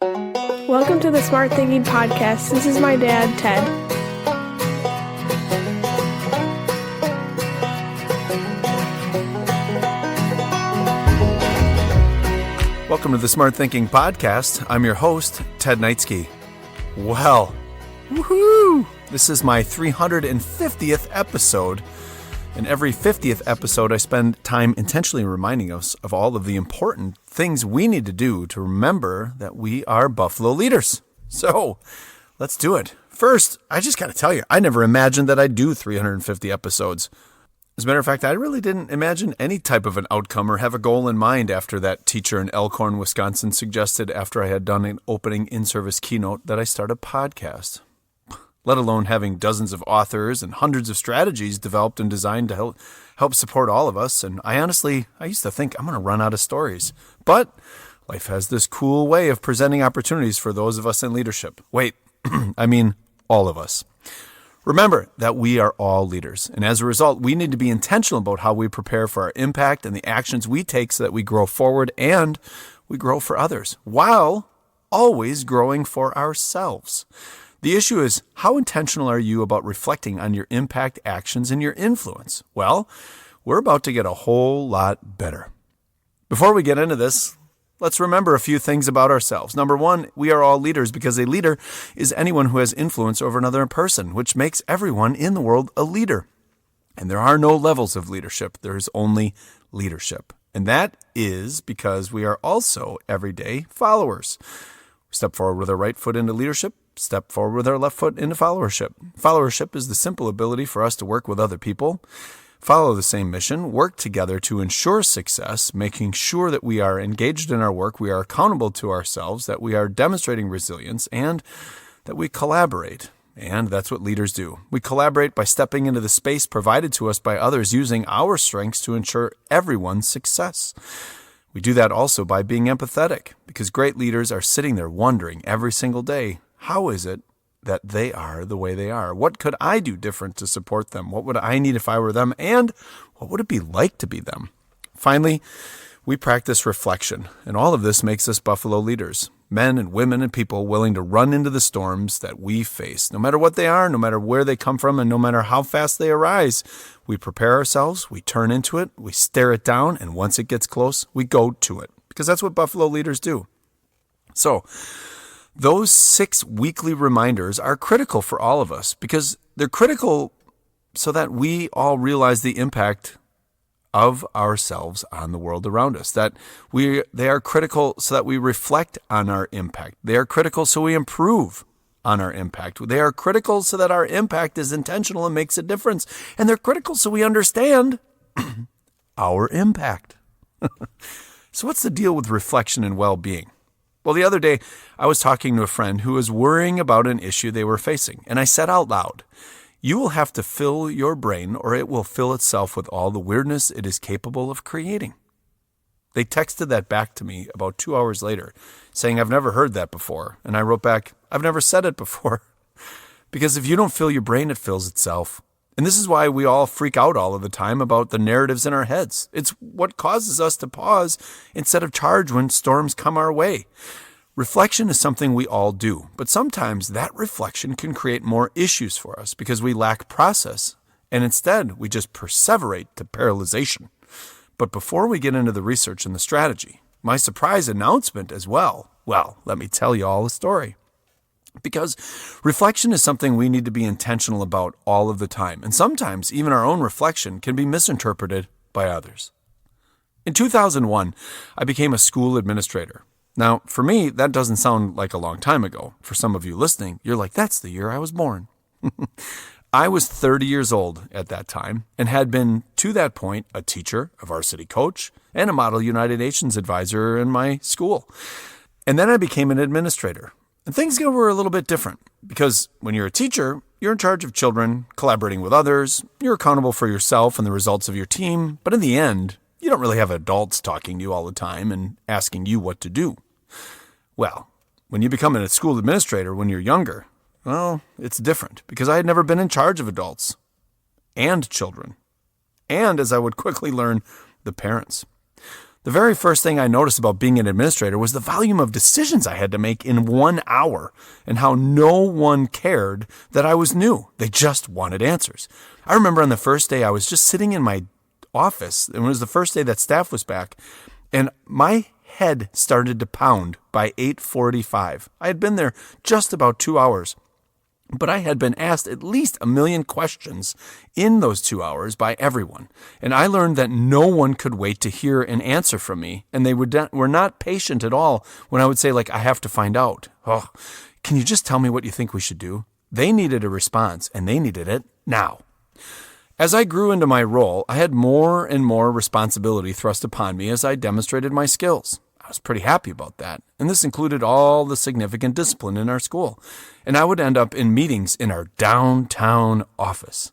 Welcome to the Smart Thinking Podcast. This is my dad, Ted. Welcome to the Smart Thinking Podcast. I'm your host, Ted Knightsky. Well, woohoo! This is my 350th episode. In every 50th episode, I spend time intentionally reminding us of all of the important things we need to do to remember that we are Buffalo leaders. So, let's do it. First, I just got to tell you, I never imagined that I'd do 350 episodes. As a matter of fact, I really didn't imagine any type of an outcome or have a goal in mind after that teacher in Elkhorn, Wisconsin suggested after I had done an opening in-service keynote that I start a podcast. Let alone having dozens of authors and hundreds of strategies developed and designed to help support all of us. And I used to think I'm going to run out of stories. But life has this cool way of presenting opportunities for those of us in leadership. Wait, I mean all of us. Remember that we are all leaders. And as a result, we need to be intentional about how we prepare for our impact and the actions we take so that we grow forward and we grow for others while always growing for ourselves. The issue is, how intentional are you about reflecting on your impact, actions, and your influence? Well, we're about to get a whole lot better. Before we get into this, let's remember a few things about ourselves. Number one, we are all leaders because a leader is anyone who has influence over another person, which makes everyone in the world a leader. And there are no levels of leadership. There is only leadership. And that is because we are also everyday followers. We step forward with our right foot into leadership, step forward with our left foot into followership. Followership is the simple ability for us to work with other people, follow the same mission, work together to ensure success, making sure that we are engaged in our work, we are accountable to ourselves, that we are demonstrating resilience, and that we collaborate. And that's what leaders do. We collaborate by stepping into the space provided to us by others, using our strengths to ensure everyone's success. We do that also by being empathetic, because great leaders are sitting there wondering every single day, how is it that they are the way they are? What could I do different to support them? What would I need if I were them? And what would it be like to be them? Finally, we practice reflection, and all of this makes us Buffalo leaders, men and women and people willing to run into the storms that we face. No matter what they are, no matter where they come from, and no matter how fast they arise, we prepare ourselves, we turn into it, we stare it down, and once it gets close, we go to it, because that's what Buffalo leaders do. So, those 6 weekly reminders are critical for all of us because they're critical so that we all realize the impact of ourselves on the world around us. They are critical so that we reflect on our impact. They are critical so we improve on our impact. They are critical so that our impact is intentional and makes a difference. And they're critical so we understand our impact. So what's the deal with reflection and well-being? Well, the other day, I was talking to a friend who was worrying about an issue they were facing, and I said out loud, "You will have to fill your brain or it will fill itself with all the weirdness it is capable of creating." They texted that back to me about 2 hours later, saying, "I've never heard that before." And I wrote back, "I've never said it before." Because if you don't fill your brain, it fills itself. And this is why we all freak out all of the time about the narratives in our heads. It's what causes us to pause instead of charge when storms come our way. Reflection is something we all do, but sometimes that reflection can create more issues for us because we lack process, and instead we just perseverate to paralyzation. But before we get into the research and the strategy, my surprise announcement as well, let me tell you all a story. Because reflection is something we need to be intentional about all of the time. And sometimes even our own reflection can be misinterpreted by others. In 2001, I became a school administrator. Now, for me, that doesn't sound like a long time ago. For some of you listening, you're like, that's the year I was born. I was 30 years old at that time and had been, to that point, a teacher, a varsity coach, and a Model United Nations advisor in my school. And then I became an administrator. And things were a little bit different because when you're a teacher, you're in charge of children, collaborating with others, you're accountable for yourself and the results of your team, but in the end, you don't really have adults talking to you all the time and asking you what to do. Well, when you become a school administrator when you're younger, well, it's different because I had never been in charge of adults and children, and as I would quickly learn, the parents. The very first thing I noticed about being an administrator was the volume of decisions I had to make in 1 hour and how no one cared that I was new. They just wanted answers. I remember on the first day I was just sitting in my office, and it was the first day that staff was back, and my head started to pound by 8:45. I had been there just about 2 hours. But I had been asked at least 1 million questions in those 2 hours by everyone. And I learned that no one could wait to hear an answer from me. And they were not patient at all when I would say, I have to find out. Oh, can you just tell me what you think we should do? They needed a response, and they needed it now. As I grew into my role, I had more and more responsibility thrust upon me as I demonstrated my skills. I was pretty happy about that, and this included all the significant discipline in our school. And I would end up in meetings in our downtown office.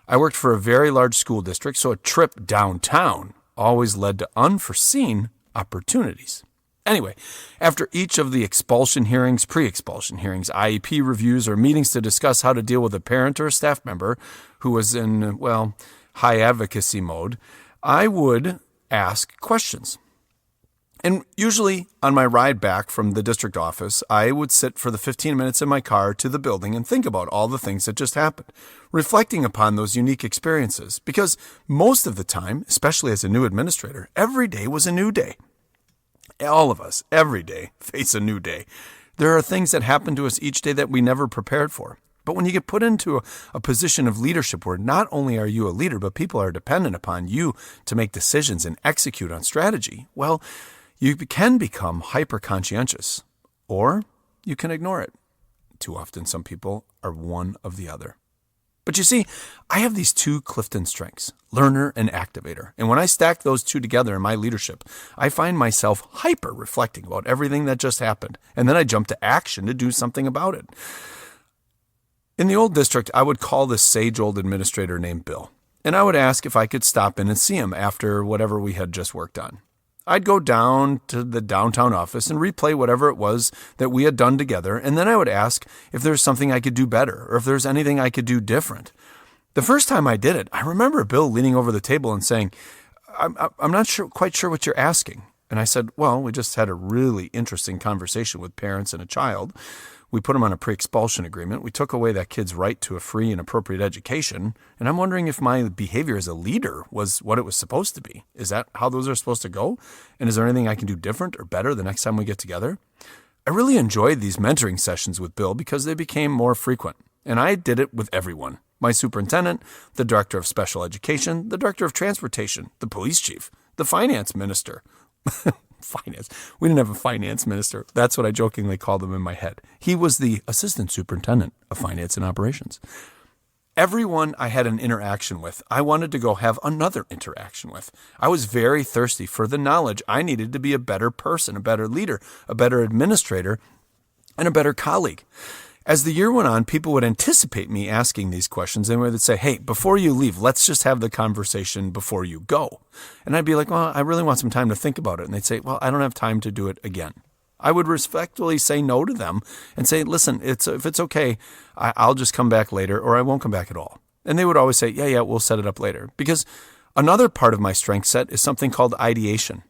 I worked for a very large school district, so a trip downtown always led to unforeseen opportunities. Anyway, after each of the expulsion hearings, pre-expulsion hearings, IEP reviews, or meetings to discuss how to deal with a parent or a staff member who was in, high advocacy mode, I would ask questions. And usually on my ride back from the district office, I would sit for the 15 minutes in my car to the building and think about all the things that just happened, reflecting upon those unique experiences. Because most of the time, especially as a new administrator, every day was a new day. All of us, every day, face a new day. There are things that happen to us each day that we never prepared for. But when you get put into a position of leadership where not only are you a leader, but people are dependent upon you to make decisions and execute on strategy, well, you can become hyper-conscientious, or you can ignore it. Too often, some people are one of the other. But you see, I have these two Clifton strengths, learner and activator. And when I stack those two together in my leadership, I find myself hyper-reflecting about everything that just happened. And then I jump to action to do something about it. In the old district, I would call this sage old administrator named Bill. And I would ask if I could stop in and see him after whatever we had just worked on. I'd go down to the downtown office and replay whatever it was that we had done together, and then I would ask if there's something I could do better or if there's anything I could do different. The first time I did it, I remember Bill leaning over the table and saying, I'm not quite sure what you're asking. And I said, well, we just had a really interesting conversation with parents and a child. We put them on a pre-expulsion agreement. We took away that kid's right to a free and appropriate education. And I'm wondering if my behavior as a leader was what it was supposed to be. Is that how those are supposed to go? And is there anything I can do different or better the next time we get together? I really enjoyed these mentoring sessions with Bill because they became more frequent. And I did it with everyone. My superintendent, the director of special education, the director of transportation, the police chief, the finance minister. Finance. We didn't have a finance minister. That's what I jokingly called him in my head. He was the assistant superintendent of finance and operations. Everyone I had an interaction with, I wanted to go have another interaction with. I was very thirsty for the knowledge I needed to be a better person, a better leader, a better administrator, and a better colleague. As the year went on, people would anticipate me asking these questions and would say, hey, before you leave, let's just have the conversation before you go. And I'd be like, well, I really want some time to think about it. And they'd say, well, I don't have time to do it again. I would respectfully say no to them and say, listen, if it's okay, I'll just come back later or I won't come back at all. And they would always say, yeah, we'll set it up later. Because another part of my strength set is something called ideation.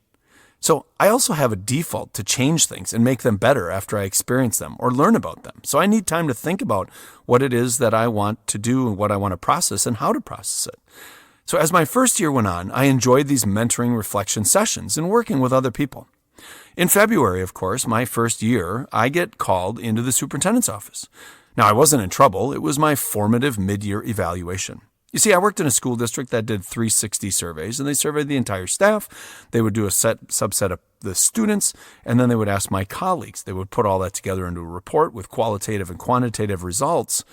So I also have a default to change things and make them better after I experience them or learn about them. So I need time to think about what it is that I want to do and what I want to process and how to process it. So as my first year went on, I enjoyed these mentoring reflection sessions and working with other people. In February, of course, my first year, I get called into the superintendent's office. Now, I wasn't in trouble. It was my formative mid-year evaluation. You see, I worked in a school district that did 360 surveys, and they surveyed the entire staff. They would do a subset of the students, and then they would ask my colleagues. They would put all that together into a report with qualitative and quantitative results,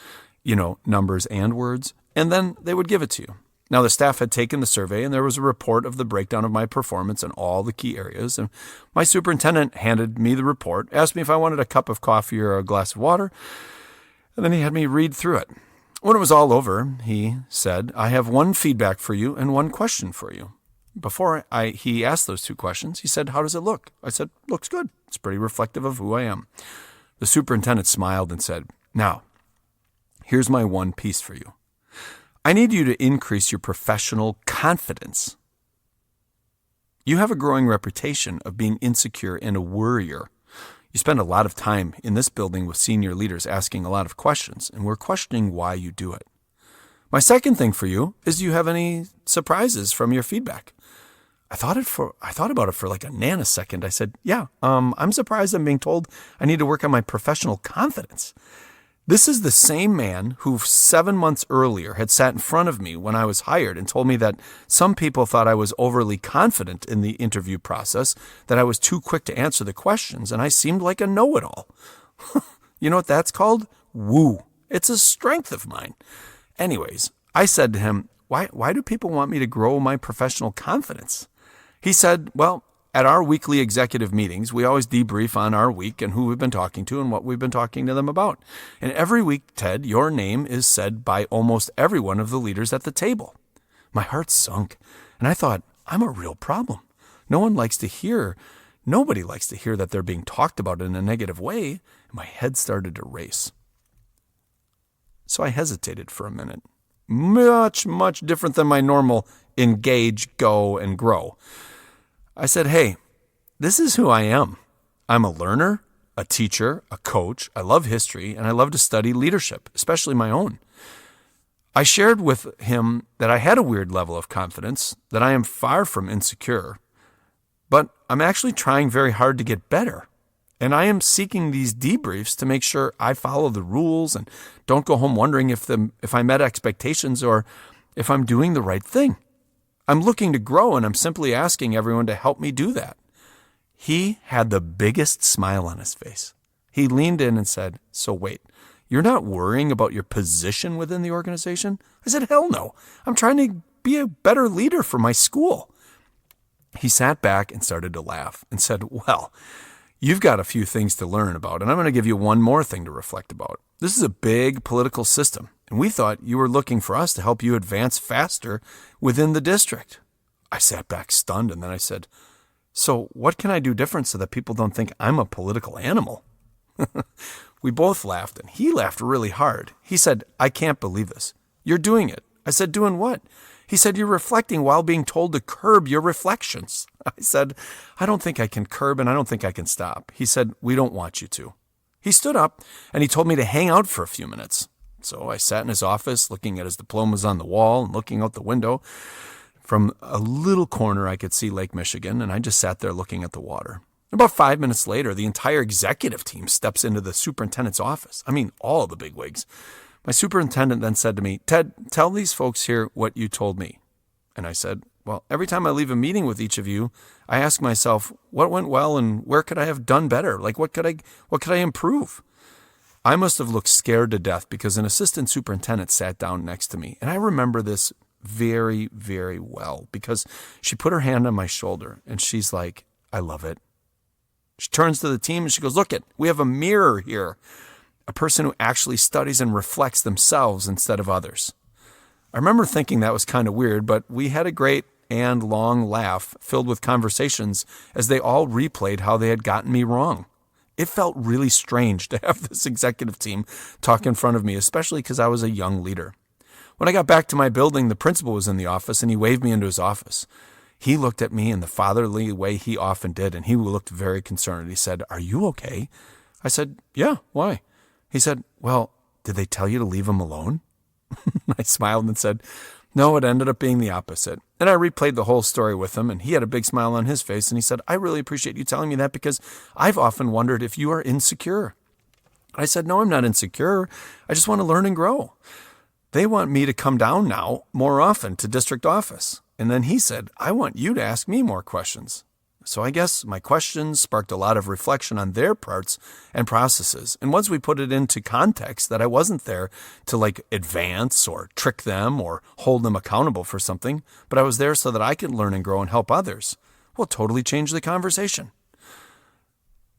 numbers and words, and then they would give it to you. Now, the staff had taken the survey, and there was a report of the breakdown of my performance in all the key areas. And my superintendent handed me the report, asked me if I wanted a cup of coffee or a glass of water, and then he had me read through it. When it was all over, he said, I have one feedback for you and one question for you. Before he asked those two questions, he said, how does it look? I said, looks good. It's pretty reflective of who I am. The superintendent smiled and said, now, here's my one piece for you. I need you to increase your professional confidence. You have a growing reputation of being insecure and a worrier. You spend a lot of time in this building with senior leaders asking a lot of questions, and we're questioning why you do it. My second thing for you is, do you have any surprises from your feedback? I thought about it for like a nanosecond. I said, yeah, I'm surprised I'm being told I need to work on my professional confidence. This is the same man who 7 months earlier had sat in front of me when I was hired and told me that some people thought I was overly confident in the interview process, that I was too quick to answer the questions, and I seemed like a know-it-all. You know what that's called? Woo. It's a strength of mine. Anyways, I said to him, why do people want me to grow my professional confidence? He said, well, at our weekly executive meetings, we always debrief on our week and who we've been talking to and what we've been talking to them about. And every week, Ted, your name is said by almost every one of the leaders at the table. My heart sunk, and I thought, I'm a real problem. Nobody likes to hear that they're being talked about in a negative way, and my head started to race. So I hesitated for a minute. Much, much different than my normal engage, go, and grow. I said, hey, this is who I am. I'm a learner, a teacher, a coach. I love history, and I love to study leadership, especially my own. I shared with him that I had a weird level of confidence, that I am far from insecure, but I'm actually trying very hard to get better. And I am seeking these debriefs to make sure I follow the rules and don't go home wondering if I met expectations or if I'm doing the right thing. I'm looking to grow, and I'm simply asking everyone to help me do that. He had the biggest smile on his face. He leaned in and said, so wait, you're not worrying about your position within the organization? I said, hell no. I'm trying to be a better leader for my school. He sat back and started to laugh and said, well, you've got a few things to learn about, and I'm going to give you one more thing to reflect about. This is a big political system, and we thought you were looking for us to help you advance faster within the district. I sat back stunned, and then I said, so what can I do different so that people don't think I'm a political animal? We both laughed, and he laughed really hard. He said, I can't believe this. You're doing it. I said, doing what? He said, you're reflecting while being told to curb your reflections. I said, I don't think I can curb, and I don't think I can stop. He said, we don't want you to. He stood up, and he told me to hang out for a few minutes. So I sat in his office, looking at his diplomas on the wall and looking out the window. From a little corner, I could see Lake Michigan, and I just sat there looking at the water. About 5 minutes later, the entire executive team steps into the superintendent's office. I mean, all the bigwigs. My superintendent then said to me, Ted, tell these folks here what you told me. And I said, well, every time I leave a meeting with each of you, I ask myself, what went well and where could I have done better? Like, what could I improve? I must have looked scared to death because an assistant superintendent sat down next to me. And I remember this very, very well because she put her hand on my shoulder and she's like, I love it. She turns to the team and she goes, look we have a mirror here. A person who actually studies and reflects themselves instead of others. I remember thinking that was kind of weird, but we had a great and long laugh filled with conversations as they all replayed how they had gotten me wrong. It felt really strange to have this executive team talk in front of me, especially because I was a young leader. When I got back to my building, the principal was in the office and he waved me into his office. He looked at me in the fatherly way he often did, and he looked very concerned. He said, are you okay? I said, yeah, why? He said, well, did they tell you to leave him alone? I smiled and said, no, it ended up being the opposite. And I replayed the whole story with him, and he had a big smile on his face, and he said, I really appreciate you telling me that because I've often wondered if you are insecure. I said, no, I'm not insecure. I just want to learn and grow. They want me to come down now more often to district office. And then he said, I want you to ask me more questions. So I guess my questions sparked a lot of reflection on their parts and processes. And once we put it into context that I wasn't there to advance or trick them or hold them accountable for something, but I was there so that I could learn and grow and help others, well, totally changed the conversation.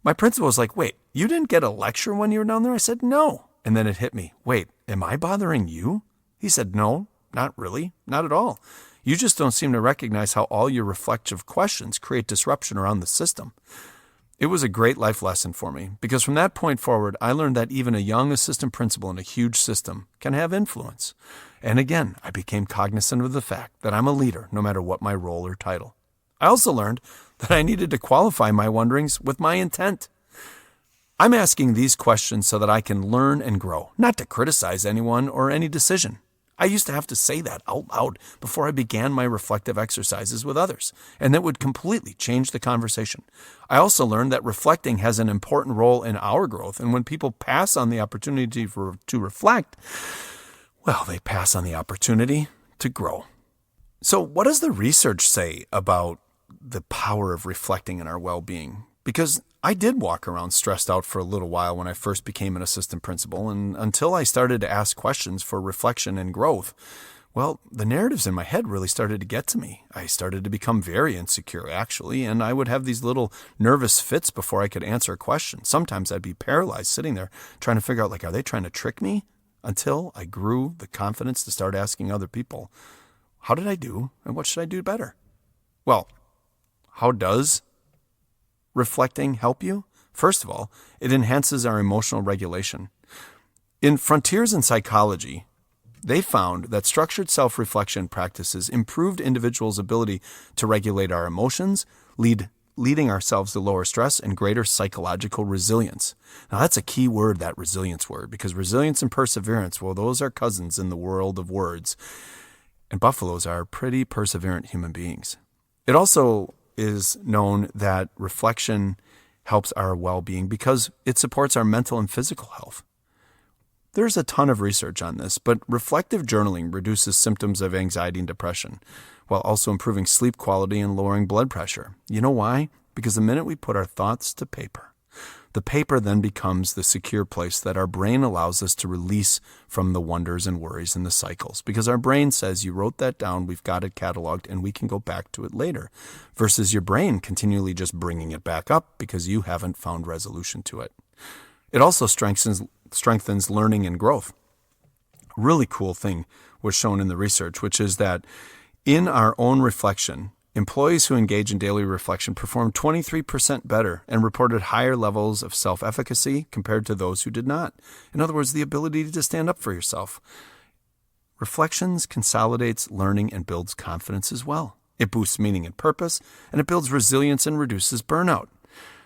My principal was like, wait, you didn't get a lecture when you were down there? I said, no. And then it hit me. Wait, am I bothering you? He said, no, not really, not at all. You just don't seem to recognize how all your reflective questions create disruption around the system. It was a great life lesson for me because from that point forward, I learned that even a young assistant principal in a huge system can have influence. And again, I became cognizant of the fact that I'm a leader no matter what my role or title. I also learned that I needed to qualify my wonderings with my intent. I'm asking these questions so that I can learn and grow, not to criticize anyone or any decision. I used to have to say that out loud before I began my reflective exercises with others, and that would completely change the conversation. I also learned that reflecting has an important role in our growth, and when people pass on the opportunity to reflect, well, they pass on the opportunity to grow. So what does the research say about the power of reflecting in our well-being? Because I did walk around stressed out for a little while when I first became an assistant principal, and until I started to ask questions for reflection and growth, well, the narratives in my head really started to get to me. I started to become very insecure, actually, and I would have these little nervous fits before I could answer a question. Sometimes I'd be paralyzed sitting there trying to figure out, are they trying to trick me? Until I grew the confidence to start asking other people, how did I do, and what should I do better? Well, how does reflecting help you? First of all, it enhances our emotional regulation. In Frontiers in Psychology, they found that structured self-reflection practices improved individuals' ability to regulate our emotions, leading ourselves to lower stress and greater psychological resilience. Now that's a key word, that resilience word, because resilience and perseverance, well, those are cousins in the world of words. And buffaloes are pretty perseverant human beings. It also is known that reflection helps our well-being because it supports our mental and physical health. There's a ton of research on this, but reflective journaling reduces symptoms of anxiety and depression, while also improving sleep quality and lowering blood pressure. You know why? Because the minute we put our thoughts to paper, the paper then becomes the secure place that our brain allows us to release from the wonders and worries and the cycles. Because our brain says, you wrote that down, we've got it cataloged, and we can go back to it later. Versus your brain continually just bringing it back up because you haven't found resolution to it. It also strengthens learning and growth. A really cool thing was shown in the research, which is that in our own reflection, employees who engage in daily reflection performed 23% better and reported higher levels of self-efficacy compared to those who did not. In other words, the ability to stand up for yourself. Reflections consolidates learning and builds confidence as well. It boosts meaning and purpose, and it builds resilience and reduces burnout.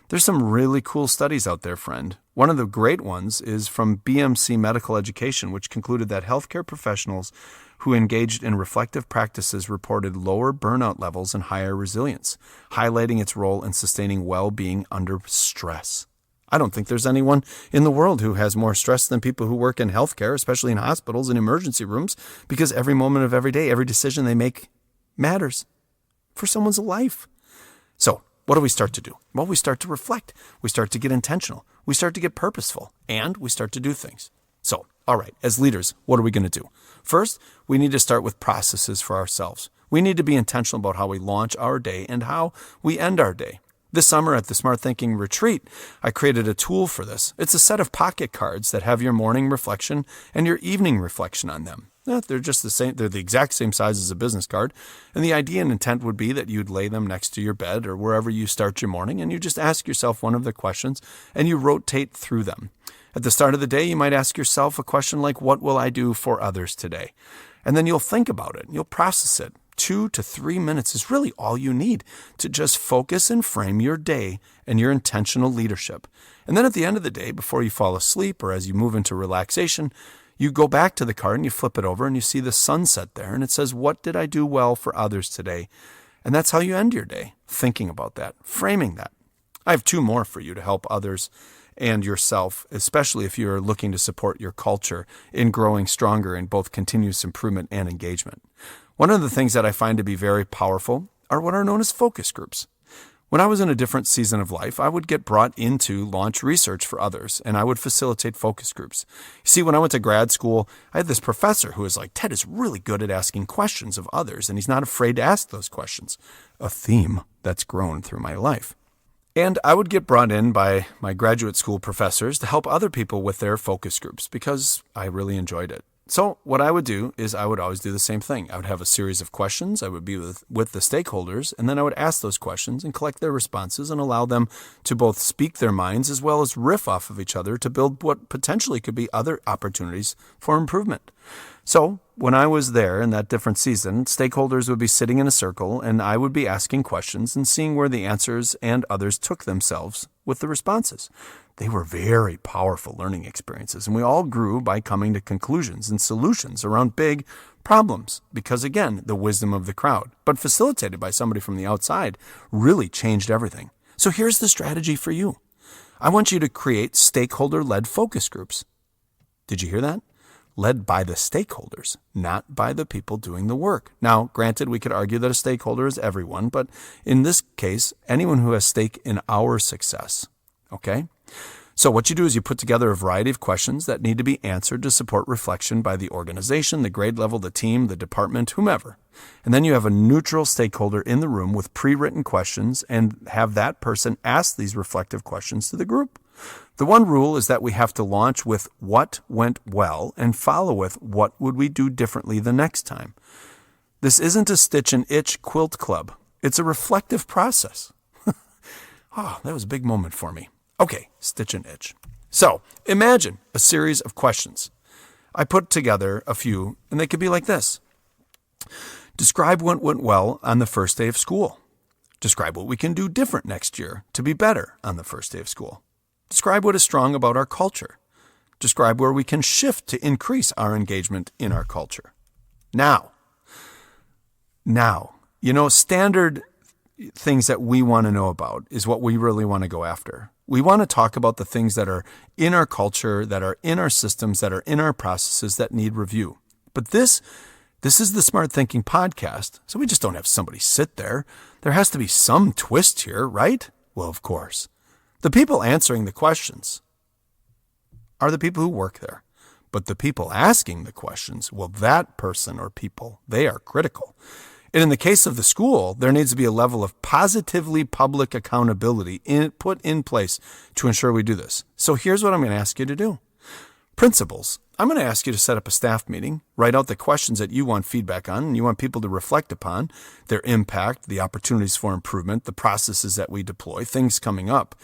There's some really cool studies out there, friend. One of the great ones is from BMC Medical Education, which concluded that healthcare professionals who engaged in reflective practices reported lower burnout levels and higher resilience, highlighting its role in sustaining well-being under stress. I don't think there's anyone in the world who has more stress than people who work in healthcare, especially in hospitals and emergency rooms, because every moment of every day, every decision they make matters for someone's life. So, what do we start to do? Well, we start to reflect. We start to get intentional. We start to get purposeful. And we start to do things. So, all right, as leaders, what are we going to do? First, we need to start with processes for ourselves. We need to be intentional about how we launch our day and how we end our day. This summer at the Smart Thinking Retreat, I created a tool for this. It's a set of pocket cards that have your morning reflection and your evening reflection on them. They're just the same. They're the exact same size as a business card. And the idea and intent would be that you'd lay them next to your bed or wherever you start your morning, and you just ask yourself one of the questions and you rotate through them. At the start of the day, you might ask yourself a question like, what will I do for others today? And then you'll think about it and you'll process it. 2 to 3 minutes is really all you need to just focus and frame your day and your intentional leadership. And then at the end of the day, before you fall asleep or as you move into relaxation, you go back to the card and you flip it over and you see the sunset there and it says, what did I do well for others today? And that's how you end your day, thinking about that, framing that. I have 2 more for you to help others and yourself, especially if you're looking to support your culture in growing stronger in both continuous improvement and engagement. One of the things that I find to be very powerful are what are known as focus groups. When I was in a different season of life, I would get brought in to launch research for others, and I would facilitate focus groups. You see, when I went to grad school, I had this professor who was like, Ted is really good at asking questions of others, and he's not afraid to ask those questions. A theme that's grown through my life. And I would get brought in by my graduate school professors to help other people with their focus groups because I really enjoyed it. So what I would do is I would always do the same thing. I would have a series of questions. I would be with the stakeholders, and then I would ask those questions and collect their responses and allow them to both speak their minds as well as riff off of each other to build what potentially could be other opportunities for improvement. So when I was there in that different season, stakeholders would be sitting in a circle, and I would be asking questions and seeing where the answers and others took themselves with the responses. They were very powerful learning experiences, and we all grew by coming to conclusions and solutions around big problems because, again, the wisdom of the crowd, but facilitated by somebody from the outside, really changed everything. So here's the strategy for you. I want you to create stakeholder-led focus groups. Did you hear that? Led by the stakeholders, not by the people doing the work. Now, granted, we could argue that a stakeholder is everyone, but in this case, anyone who has stake in our success. Okay? So what you do is you put together a variety of questions that need to be answered to support reflection by the organization, the grade level, the team, the department, whomever. And then you have a neutral stakeholder in the room with pre-written questions and have that person ask these reflective questions to the group. The one rule is that we have to launch with what went well and follow with what would we do differently the next time. This isn't a stitch and itch quilt club. It's a reflective process. Oh, that was a big moment for me. Okay, stitch and itch. So imagine a series of questions. I put together a few, and they could be like this. Describe what went well on the first day of school. Describe what we can do different next year to be better on the first day of school. Describe what is strong about our culture. Describe where we can shift to increase our engagement in our culture. Now, standard things that we want to know about is what we really want to go after. We want to talk about the things that are in our culture, that are in our systems, that are in our processes that need review. But this is the Smart Thinking Podcast, so we just don't have somebody sit there. There has to be some twist here, right? Well, of course. The people answering the questions are the people who work there. But the people asking the questions, well, that person or people, they are critical. And in the case of the school, there needs to be a level of positively public accountability put in place to ensure we do this. So here's what I'm going to ask you to do. Principals, I'm going to ask you to set up a staff meeting, write out the questions that you want feedback on and you want people to reflect upon, their impact, the opportunities for improvement, the processes that we deploy, things coming up.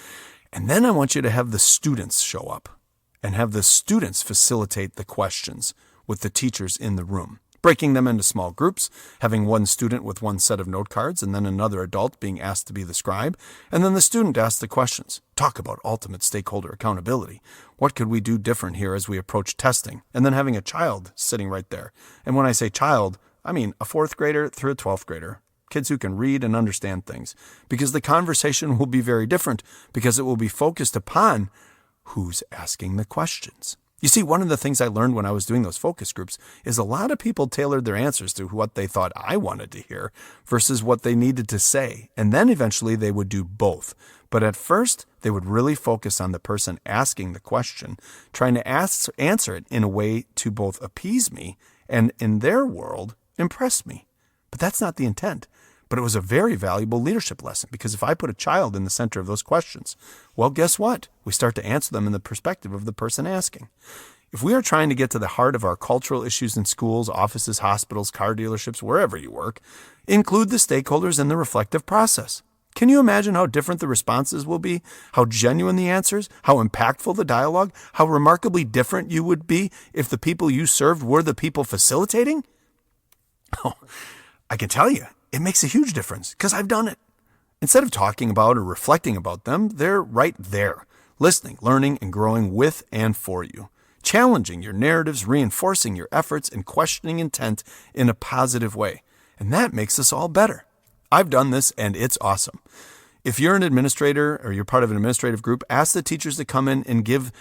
And then I want you to have the students show up and have the students facilitate the questions with the teachers in the room, breaking them into small groups, having one student with one set of note cards and then another adult being asked to be the scribe, and then the student asks the questions. Talk about ultimate stakeholder accountability. What could we do different here as we approach testing? And then having a child sitting right there. And when I say child, I mean a 4th grader through a 12th grader. Kids who can read and understand things. Because the conversation will be very different because it will be focused upon who's asking the questions. You see, one of the things I learned when I was doing those focus groups is a lot of people tailored their answers to what they thought I wanted to hear versus what they needed to say. And then eventually they would do both. But at first, they would really focus on the person asking the question, trying to answer it in a way to both appease me and, in their world, impress me. But that's not the intent. But it was a very valuable leadership lesson because if I put a child in the center of those questions, well, guess what? We start to answer them in the perspective of the person asking. If we are trying to get to the heart of our cultural issues in schools, offices, hospitals, car dealerships, wherever you work, include the stakeholders in the reflective process. Can you imagine how different the responses will be, how genuine the answers, how impactful the dialogue, how remarkably different you would be if the people you served were the people facilitating? Oh, I can tell you. It makes a huge difference because I've done it. Instead of talking about or reflecting about them, they're right there, listening, learning, and growing with and for you, challenging your narratives, reinforcing your efforts, and questioning intent in a positive way. And that makes us all better. I've done this, and it's awesome. If you're an administrator or you're part of an administrative group, ask the teachers to come in and give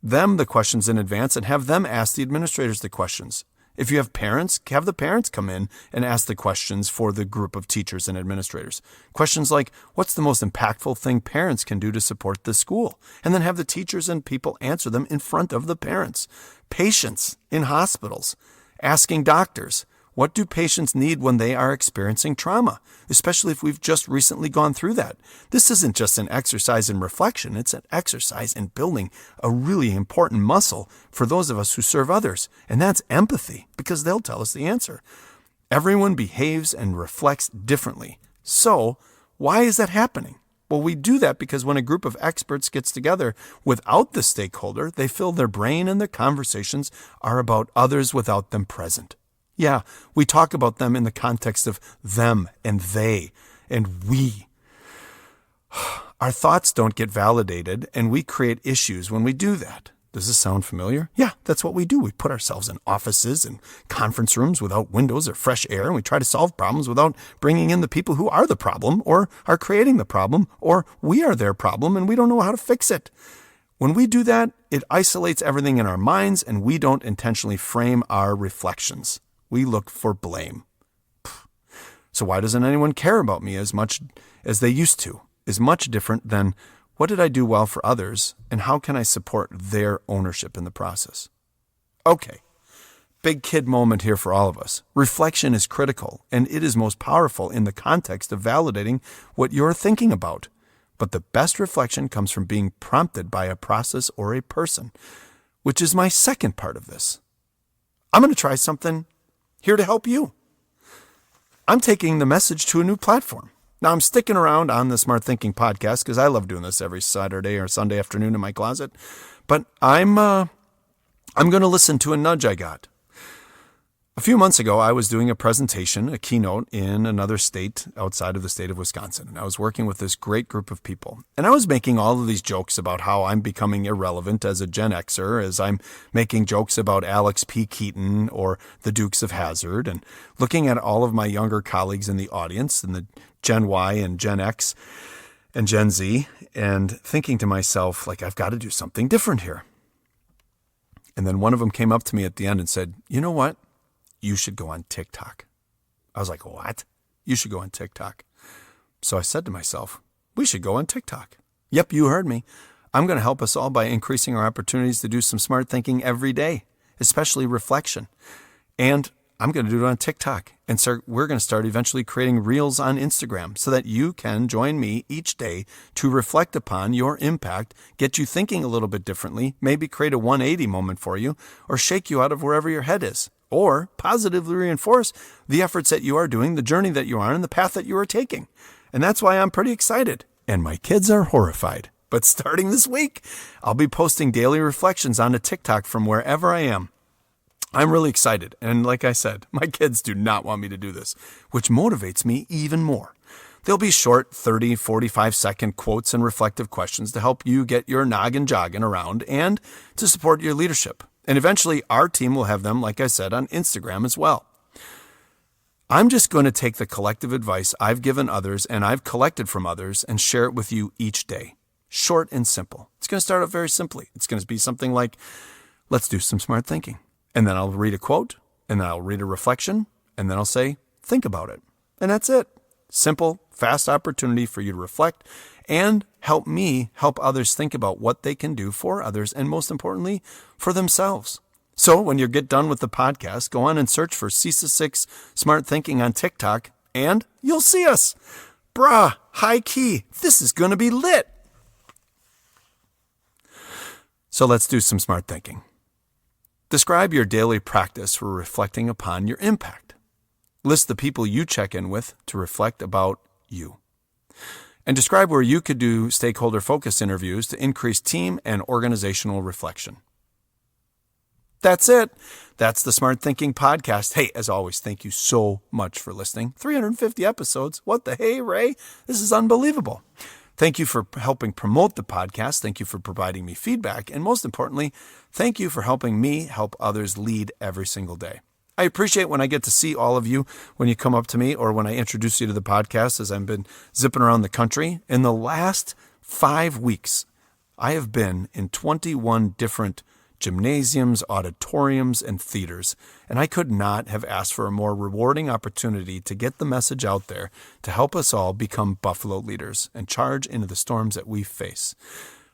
them the questions in advance and have them ask the administrators the questions. If you have parents, have the parents come in and ask the questions for the group of teachers and administrators. Questions like, what's the most impactful thing parents can do to support the school? And then have the teachers and people answer them in front of the parents. Patients in hospitals, asking doctors, What do patients need when they are experiencing trauma, especially if we've just recently gone through that? This isn't just an exercise in reflection. It's an exercise in building a really important muscle for those of us who serve others, and that's empathy, because they'll tell us the answer. Everyone behaves and reflects differently. So, why is that happening? Well, we do that because when a group of experts gets together without the stakeholder, they fill their brain and their conversations are about others without them present. Yeah, we talk about them in the context of them and they and we. Our thoughts don't get validated, and we create issues when we do that. Does this sound familiar? Yeah, that's what we do. We put ourselves in offices and conference rooms without windows or fresh air, and we try to solve problems without bringing in the people who are the problem or are creating the problem, or we are their problem and we don't know how to fix it. When we do that, it isolates everything in our minds, and we don't intentionally frame our reflections. We look for blame. So why doesn't anyone care about me as much as they used to? Is much different than what did I do well for others, and how can I support their ownership in the process? Okay, big kid moment here for all of us. Reflection is critical, and it is most powerful in the context of validating what you're thinking about. But the best reflection comes from being prompted by a process or a person, which is my second part of this. I'm going to try something here to help you. I'm taking the message to a new platform. Now, I'm sticking around on the Smart Thinking podcast because I love doing this every Saturday or Sunday afternoon in my closet. But I'm going to listen to a nudge I got. A few months ago, I was doing a presentation, a keynote in another state outside of the state of Wisconsin. And I was working with this great group of people. And I was making all of these jokes about how I'm becoming irrelevant as a Gen Xer, as I'm making jokes about Alex P. Keaton or the Dukes of Hazzard, and looking at all of my younger colleagues in the audience, and the Gen Y and Gen X and Gen Z, and thinking to myself, like, I've got to do something different here. And then one of them came up to me at the end and said, you know what? You should go on TikTok. I was like, what? You should go on TikTok. So I said to myself, we should go on TikTok. Yep, you heard me. I'm going to help us all by increasing our opportunities to do some smart thinking every day, especially reflection. And I'm going to do it on TikTok. And so we're going to start eventually creating reels on Instagram so that you can join me each day to reflect upon your impact, get you thinking a little bit differently, maybe create a 180 moment for you, or shake you out of wherever your head is, or positively reinforce the efforts that you are doing, the journey that you are on, and the path that you are taking. And that's why I'm pretty excited. And my kids are horrified. But starting this week, I'll be posting daily reflections onto TikTok from wherever I am. I'm really excited. And like I said, my kids do not want me to do this, which motivates me even more. There'll be short 30, 45-second quotes and reflective questions to help you get your noggin jogging around and to support your leadership. And eventually, our team will have them, like I said, on Instagram as well. I'm just going to take the collective advice I've given others and I've collected from others and share it with you each day. Short and simple. It's going to start out very simply. It's going to be something like, let's do some smart thinking. And then I'll read a quote, and then I'll read a reflection, and then I'll say, think about it. And that's it. Simple, fast opportunity for you to reflect and help me help others think about what they can do for others and, most importantly, for themselves. So when you get done with the podcast, go on and search for CISA 6 Smart Thinking on TikTok, and you'll see us. Brah, high key, this is going to be lit. So let's do some smart thinking. Describe your daily practice for reflecting upon your impact. List the people you check in with to reflect about you. And describe where you could do stakeholder focus interviews to increase team and organizational reflection. That's it. That's the Smart Thinking Podcast. Hey, as always, thank you so much for listening. 350 episodes. What the hey, Ray? This is unbelievable. Thank you for helping promote the podcast. Thank you for providing me feedback. And most importantly, thank you for helping me help others lead every single day. I appreciate when I get to see all of you when you come up to me or when I introduce you to the podcast as I've been zipping around the country. In the last 5 weeks, I have been in 21 different gymnasiums, auditoriums, and theaters, and I could not have asked for a more rewarding opportunity to get the message out there to help us all become Buffalo leaders and charge into the storms that we face.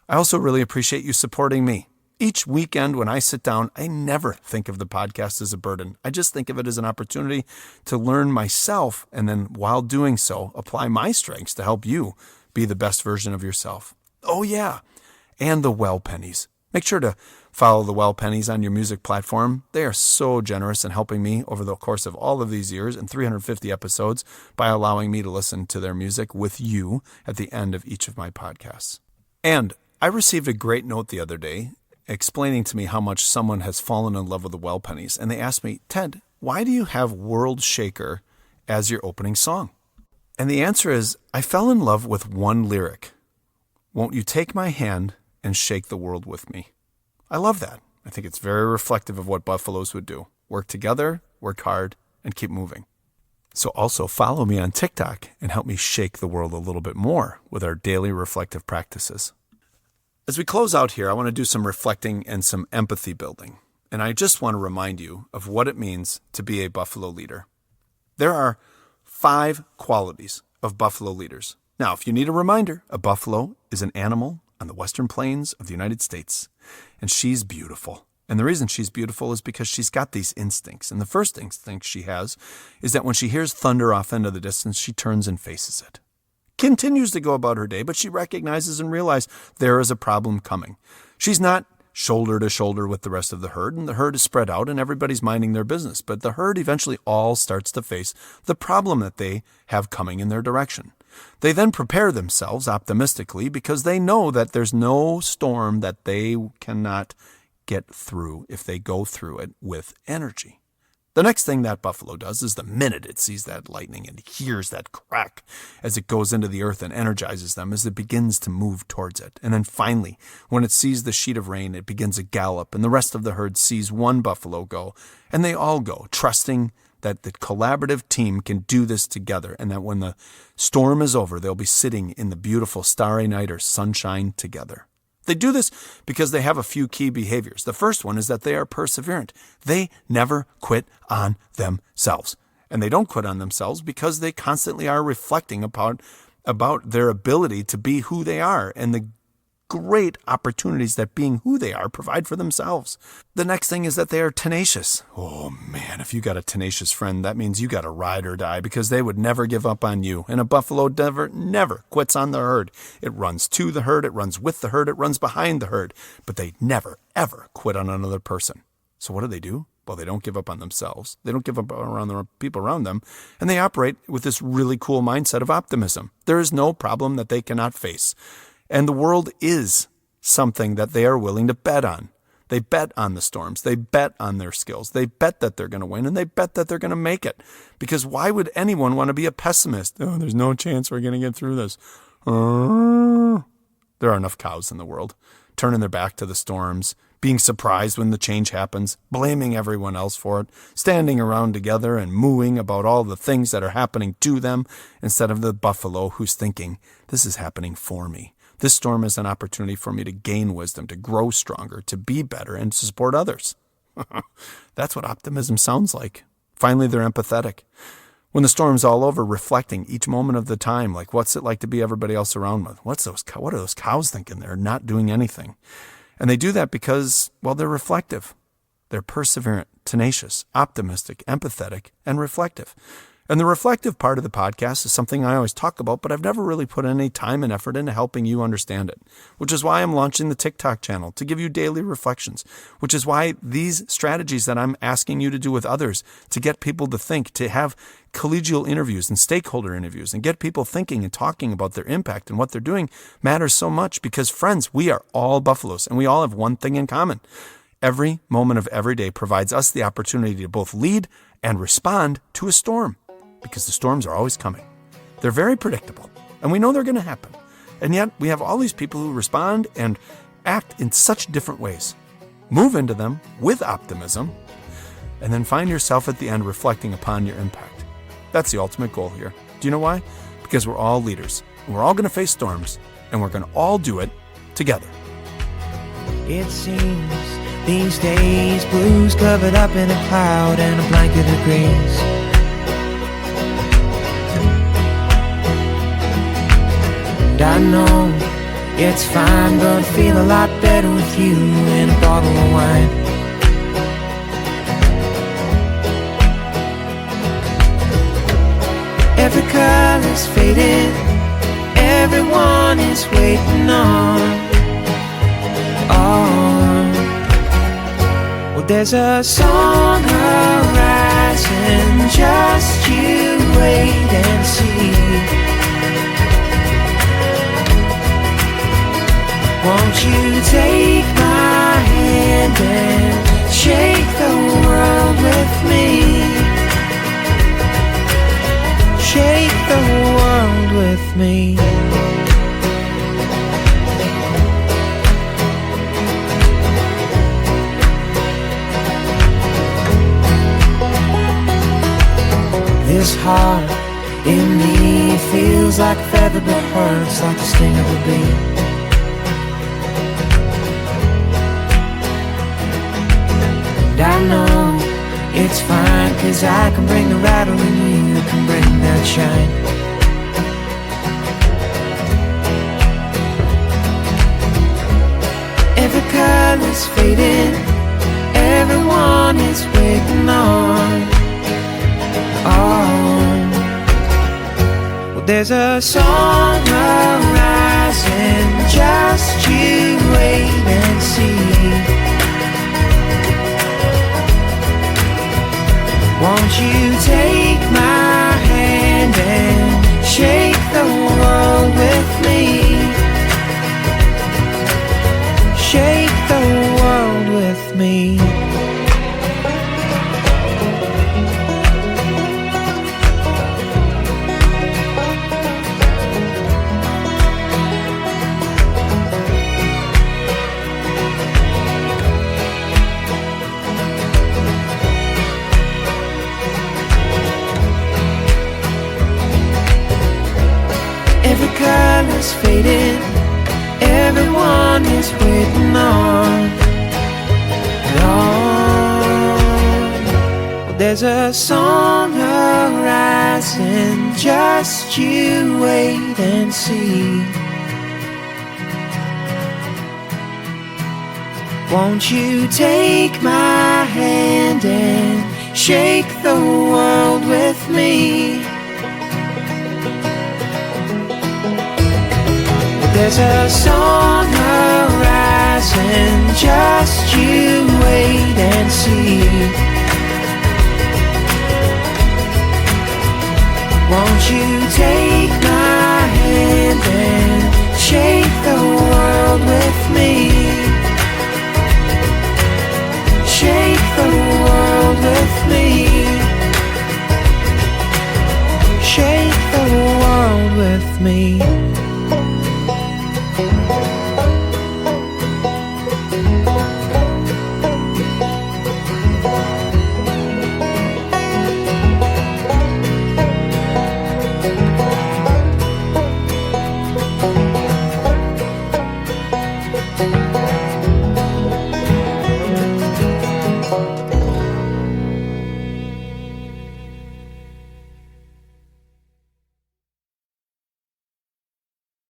I also really appreciate you supporting me. Each weekend when I sit down, I never think of the podcast as a burden. I just think of it as an opportunity to learn myself, and then while doing so, apply my strengths to help you be the best version of yourself. Oh yeah, and the well pennies. Make sure to follow the well pennies on your music platform. They are so generous in helping me over the course of all of these years and 350 episodes by allowing me to listen to their music with you at the end of each of my podcasts. And I received a great note the other day explaining to me how much someone has fallen in love with the well pennies. And they asked me, Ted, why do you have World Shaker as your opening song? And the answer is, I fell in love with one lyric. Won't you take my hand and shake the world with me? I love that. I think it's very reflective of what buffaloes would do. Work together, work hard, and keep moving. So also follow me on TikTok and help me shake the world a little bit more with our daily reflective practices. As we close out here, I want to do some reflecting and some empathy building. And I just want to remind you of what it means to be a buffalo leader. There are 5 qualities of buffalo leaders. Now, if you need a reminder, a buffalo is an animal on the western plains of the United States, and she's beautiful. And the reason she's beautiful is because she's got these instincts. And the first instinct she has is that when she hears thunder off into the distance, she turns and faces it. Continues to go about her day, but she recognizes and realizes there is a problem coming. She's not shoulder to shoulder with the rest of the herd, and the herd is spread out and everybody's minding their business. But the herd eventually all starts to face the problem that they have coming in their direction. They then prepare themselves optimistically because they know that there's no storm that they cannot get through if they go through it with energy. The next thing that buffalo does is the minute it sees that lightning and hears that crack as it goes into the earth and energizes them as it begins to move towards it. And then finally, when it sees the sheet of rain, it begins a gallop, and the rest of the herd sees one buffalo go, and they all go, trusting that the collaborative team can do this together, and that when the storm is over, they'll be sitting in the beautiful starry night or sunshine together. They do this because they have a few key behaviors. The first one is that they are perseverant. They never quit on themselves. And they don't quit on themselves because they constantly are reflecting about their ability to be who they are and the great opportunities that being who they are provide for themselves. The next thing is that they are tenacious. Oh man, if you got a tenacious friend, that means you got a ride or die, because they would never give up on you. And a buffalo never quits on the herd. It runs to the herd, it runs with the herd, it runs behind the herd, but they never, ever quit on another person. So what do? Well, they don't give up on themselves. They don't give up on the people around them. And they operate with this really cool mindset of optimism. There is no problem that they cannot face. And the world is something that they are willing to bet on. They bet on the storms. They bet on their skills. They bet that they're going to win, and they bet that they're going to make it. Because why would anyone want to be a pessimist? Oh, there's no chance we're going to get through this. There are enough cows in the world, turning their back to the storms, being surprised when the change happens, blaming everyone else for it, standing around together and mooing about all the things that are happening to them, instead of the buffalo who's thinking, this is happening for me. This storm is an opportunity for me to gain wisdom, to grow stronger, to be better, and to support others. That's what optimism sounds like. Finally, they're empathetic. When the storm's all over, reflecting each moment of the time, like what's it like to be everybody else around with? What are those cows thinking? They're not doing anything. And they do that because, well, they're reflective. They're perseverant, tenacious, optimistic, empathetic, and reflective. And the reflective part of the podcast is something I always talk about, but I've never really put any time and effort into helping you understand it, which is why I'm launching the TikTok channel to give you daily reflections, which is why these strategies that I'm asking you to do with others, to get people to think, to have collegial interviews and stakeholder interviews and get people thinking and talking about their impact and what they're doing, matters so much because, friends, we are all buffaloes and we all have one thing in common. Every moment of every day provides us the opportunity to both lead and respond to a storm. Because the storms are always coming. They're very predictable, and we know they're going to happen. And yet, we have all these people who respond and act in such different ways. Move into them with optimism, and then find yourself at the end reflecting upon your impact. That's the ultimate goal here. Do you know why? Because we're all leaders, and we're all going to face storms, and we're going to all do it together. It seems these days blues covered up in a cloud and a blanket of grace. I know it's fine, but I feel a lot better with you in a ball on. Well, there's a song arising, just you wait and see. Won't you take my hand and shake the world with me? Shake the world with me. This heart in me feels like a feather but hurts like the sting of a bee. And I know it's fine, 'cause I can bring the rattle and you can bring that shine. Every color's fading, everyone is waiting on. Well, there's a song arising, just you wait and see. Won't you take my hand and shake the world with me? Shake the world with me. Every color's fading, everyone is waiting on. Well, there's a song arising, just you wait and see. Won't you take my hand and shake the world with me? There's a song arising, just you